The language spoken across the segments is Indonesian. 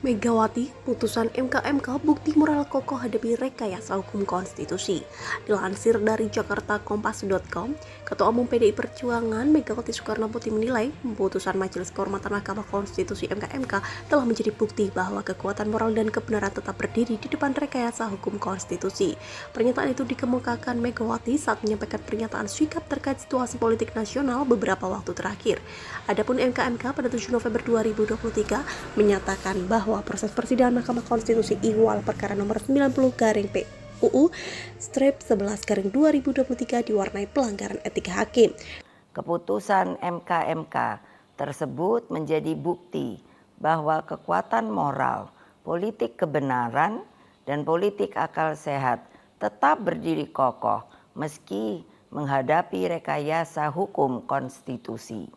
Megawati, putusan MK bukti moral kokoh hadapi rekayasa hukum konstitusi. Dilansir dari jakartakompas.com, Ketua Umum PDI Perjuangan Megawati Soekarnoputri menilai putusan Majelis Kehormatan Mahkamah Konstitusi MK telah menjadi bukti bahwa kekuatan moral dan kebenaran tetap berdiri di depan rekayasa hukum konstitusi. Pernyataan itu dikemukakan Megawati saat menyampaikan pernyataan sikap terkait situasi politik nasional beberapa waktu terakhir. Adapun MK pada 7 November 2023 menyatakan bahwa proses persidangan Mahkamah Konstitusi Ihwal perkara nomor 90/PUU/11/2023 diwarnai pelanggaran etika hakim. Keputusan MK tersebut menjadi bukti bahwa kekuatan moral, politik kebenaran, dan politik akal sehat tetap berdiri kokoh meski menghadapi rekayasa hukum konstitusi.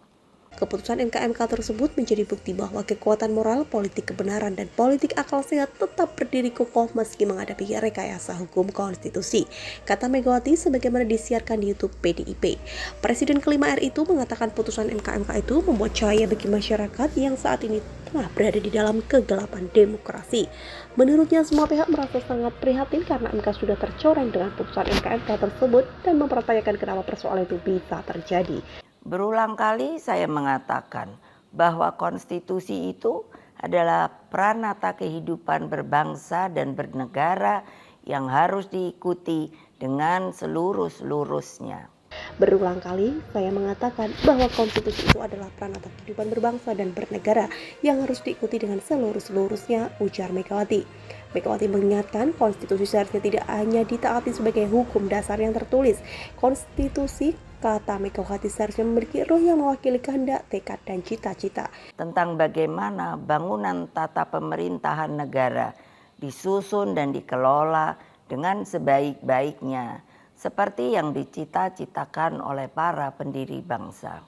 Keputusan MK tersebut menjadi bukti bahwa kekuatan moral, politik kebenaran, dan politik akal sehat tetap berdiri kokoh meski menghadapi rekayasa hukum konstitusi, kata Megawati sebagaimana disiarkan di YouTube PDIP. Presiden kelima RI itu mengatakan putusan MK itu membuat cahaya bagi masyarakat yang saat ini tengah berada di dalam kegelapan demokrasi. Menurutnya, semua pihak merasa sangat prihatin karena MK sudah tercoreng dengan putusan MK tersebut dan mempertanyakan kenapa persoalan itu bisa terjadi. Berulang kali saya mengatakan bahwa konstitusi itu adalah pranata kehidupan berbangsa dan bernegara yang harus diikuti dengan seluruh-seluruhnya. Berulang kali saya mengatakan bahwa konstitusi itu adalah pranata kehidupan berbangsa dan bernegara yang harus diikuti dengan seluruh-seluruhnya, ujar Megawati. Megawati mengingatkan konstitusi seharusnya tidak hanya ditaati sebagai hukum dasar yang tertulis. Konstitusi, kata Megawati, seharusnya memiliki roh yang mewakili kehendak, tekad, dan cita-cita. Tentang bagaimana bangunan tata pemerintahan negara disusun dan dikelola dengan sebaik-baiknya, seperti yang dicita-citakan oleh para pendiri bangsa.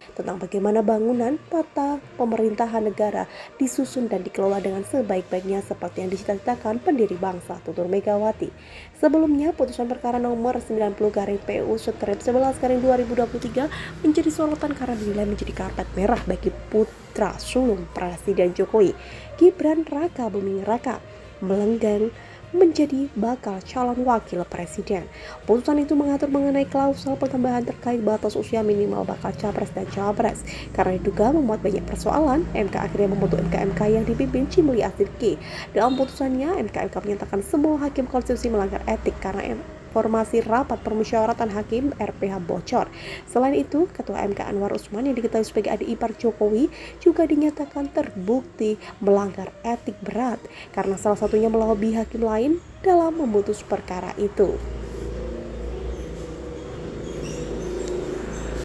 Tentang bagaimana bangunan tata pemerintahan negara disusun dan dikelola dengan sebaik-baiknya seperti yang dicita-citakan pendiri bangsa, tutur Megawati. Sebelumnya, putusan perkara nomor 90/PU/11/2023 menjadi sorotan karena dinilai menjadi karpet merah bagi putra sulung Presiden Jokowi, Gibran Raka Buming Raka, melenggang menjadi bakal calon wakil presiden. Putusan itu mengatur mengenai klausul penambahan terkait batas usia minimal bakal capres dan cawapres. Karena diduga memuat banyak persoalan, MK akhirnya membentuk MK yang dipimpin Cimli Asirki. Dalam putusannya, MK menyatakan semua hakim konstitusi melanggar etik karena informasi rapat permusyawaratan hakim RPH bocor. Selain itu, Ketua MK Anwar Usman yang diketahui sebagai adik ipar Jokowi juga dinyatakan terbukti melanggar etik berat karena salah satunya melobi hakim lain dalam memutus perkara itu.